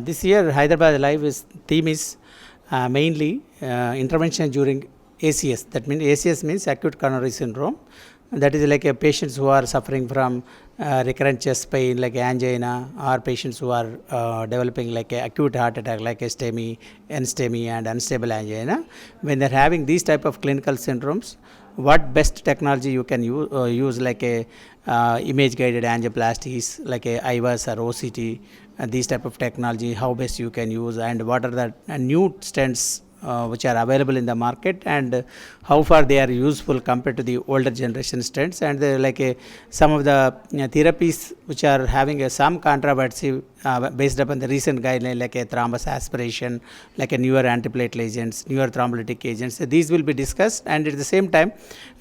This year Hyderabad Live theme is mainly intervention during ACS. That means ACS means acute coronary syndrome. That is like patients who are suffering from recurrent chest pain like angina, or patients who are developing like acute heart attack like STEMI, NSTEMI and unstable angina. When they are having these type of clinical syndromes, what best technology you can use like a image guided angioplasties like a IVAS or OCT, these type of technology, how best you can use, and what are the new stents which are available in the market, and how far they are useful compared to the older generation stents, and some of the therapies which are having some controversy based upon the recent guideline like a thrombus aspiration, like a newer antiplatelet agents, newer thrombolytic agents. These will be discussed, and at the same time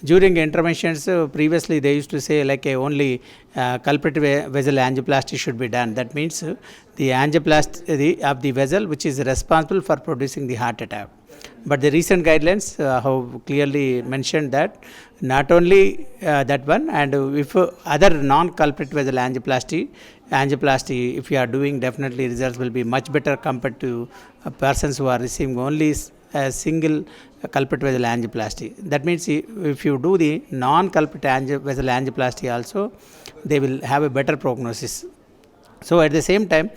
during interventions previously they used to say like only culprit vessel angioplasty should be done. That means the angioplasty of the vessel which is responsible for producing the heart attack. But the recent guidelines have clearly mentioned that not only that one, and if other non-culprit vessel angioplasty, if you are doing, definitely results will be much better compared to persons who are receiving only a single culprit vessel angioplasty. That means if you do the non-culprit vessel angioplasty also, they will have a better prognosis. So at the same time,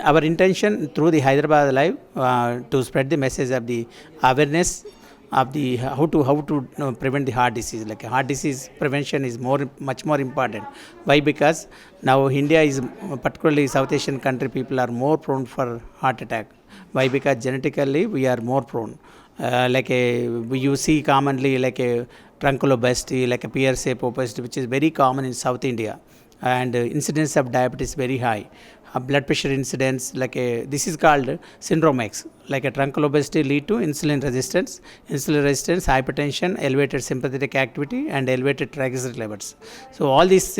our intention through the Hyderabad Live to spread the message of the awareness of the how to prevent the heart disease. Like heart disease prevention is much more important. Why? Because now India is, particularly South Asian country, people are more prone for heart attack. Why? Because genetically we are more prone. You see commonly like a truncal obesity, like a pear-shaped obesity, which is very common in South India, and incidence of diabetes very high. Blood pressure incidence, this is called syndrome X, like a truncal obesity lead to insulin resistance, hypertension, elevated sympathetic activity, and elevated triglyceride levels. So all these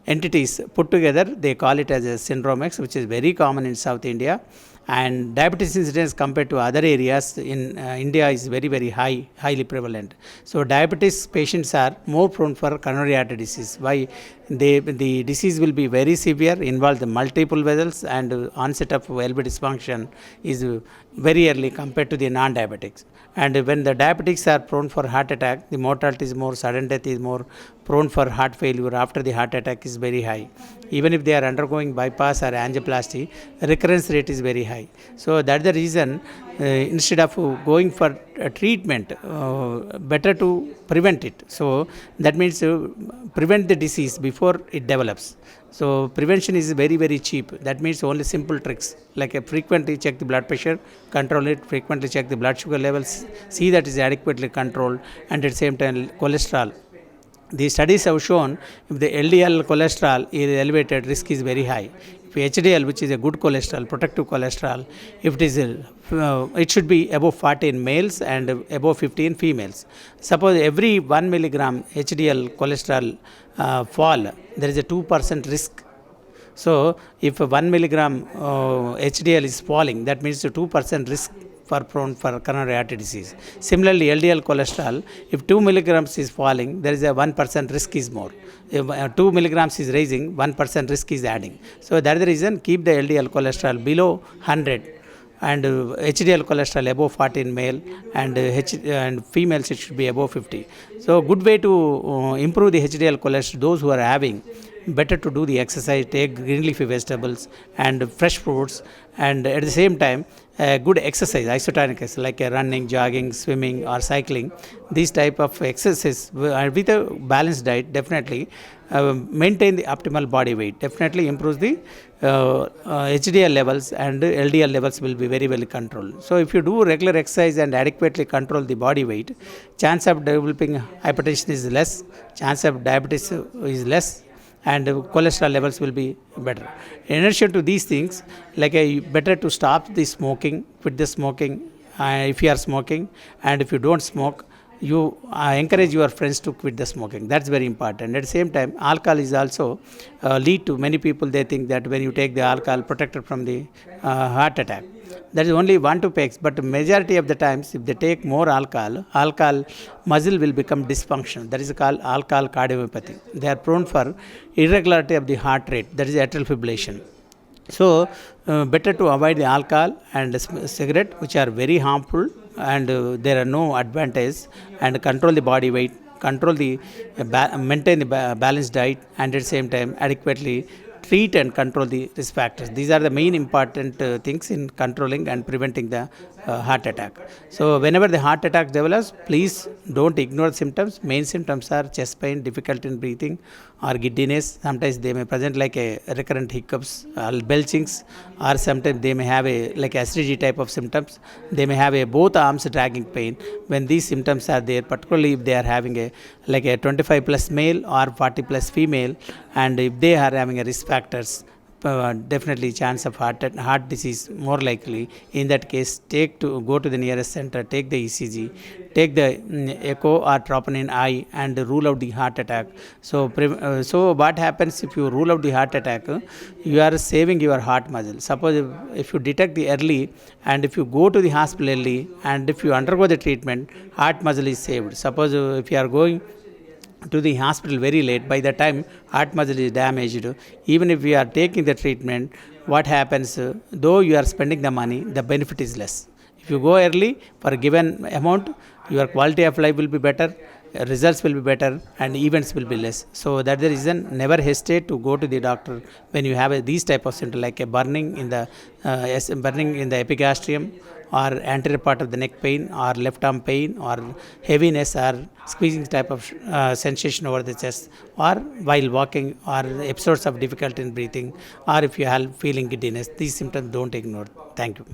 entities put together, they call it as a syndrome X, which is very common in South India. And diabetes incidence compared to other areas in India is very highly prevalent. So diabetes patients are more prone for coronary artery disease. Why? The disease will be very severe, involve the multiple vessels, and onset of valve dysfunction is very early compared to the non-diabetics. And when the diabetics are prone for heart attack, the mortality is more, sudden death is more, prone for heart failure after the heart attack is very high. Even if they are undergoing bypass or angioplasty, recurrence rate is very high. So that's the reason instead of going for treatment, better to prevent it. So that means prevent the disease before it develops. So prevention is very cheap. That means only simple tricks like frequently check the blood pressure, control it, frequently check the blood sugar levels, see that is adequately controlled, and at the same time cholesterol. The studies have shown if the LDL cholesterol is elevated, risk is very high. If HDL, which is a good cholesterol, protective cholesterol, if it is it should be above 40 in males and above 50 in females. Suppose every 1 milligram HDL cholesterol fall, there is a 2% risk. So if 1 milligram HDL is falling, that means a 2% risk for prone for coronary artery disease. Similarly, LDL cholesterol, if 2 milligrams is falling, there is a 1% risk is more. If 2 milligrams is raising, 1% risk is adding. So that is the reason, keep the LDL cholesterol below 100 and HDL cholesterol above 40 in male, and females it should be above 50. So good way to improve the HDL cholesterol, those who are having, better to do the exercise, take green leafy vegetables and fresh fruits, and at the same time good exercise, isotonic exercise like running, jogging, swimming or cycling. These type of exercise with a balanced diet definitely maintain the optimal body weight, definitely improves the HDL levels, and LDL levels will be very well controlled. So if you do regular exercise and adequately control the body weight, chance of developing hypertension is less, chance of diabetes is less, and cholesterol levels will be better. In addition to these things, better to stop the smoking, quit the smoking if you are smoking, and if you don't smoke, you encourage your friends to quit the smoking. That's very important. At the same time, alcohol is also lead to, many people they think that when you take the alcohol, protected from the heart attack. That is only 1 to pegs, but majority of the times if they take more alcohol muscle will become dysfunctional. That is called alcohol cardiomyopathy. They are prone for irregularity of the heart rate, that is atrial fibrillation. So, better to avoid the alcohol and cigarette, which are very harmful, and there are no advantages. And control the body weight, control the maintain the balanced diet, and at the same time adequately treat and control the risk factors. These are the main important things in controlling and preventing the heart attack. So, whenever the heart attack develops, please don't ignore symptoms. Main symptoms are chest pain, difficulty in breathing, or giddiness. Sometimes they may present like a recurrent hiccups, belchings, or sometimes they may have a like acidity type of symptoms. They may have a both arms dragging pain. When these symptoms are there, particularly if they are having a like a 25 plus male or 40 plus female, and if they are having a risk factors, definitely chance of heart disease more likely. In that case, go to the nearest center, take the ECG, take the echo or troponin I, and rule out the heart attack. So what happens if you rule out the heart attack? You are saving your heart muscle. Suppose if you detect the early, and if you go to the hospital early, and if you undergo the treatment, heart muscle is saved. Suppose if you are going to the hospital very late, by the time heart muscle is damaged, even if we are taking the treatment, what happens, though you are spending the money, the benefit is less. If you go early for a given amount, your quality of life will be better, results will be better, and events will be less. So that's the reason, never hesitate to go to the doctor when you have these type of symptoms like a burning in the burning in the epigastrium, or anterior part of the neck pain, or left arm pain, or heaviness or squeezing type of sensation over the chest, or while walking, or episodes of difficulty in breathing, or if you are feeling giddiness. These symptoms don't ignore. Thank you.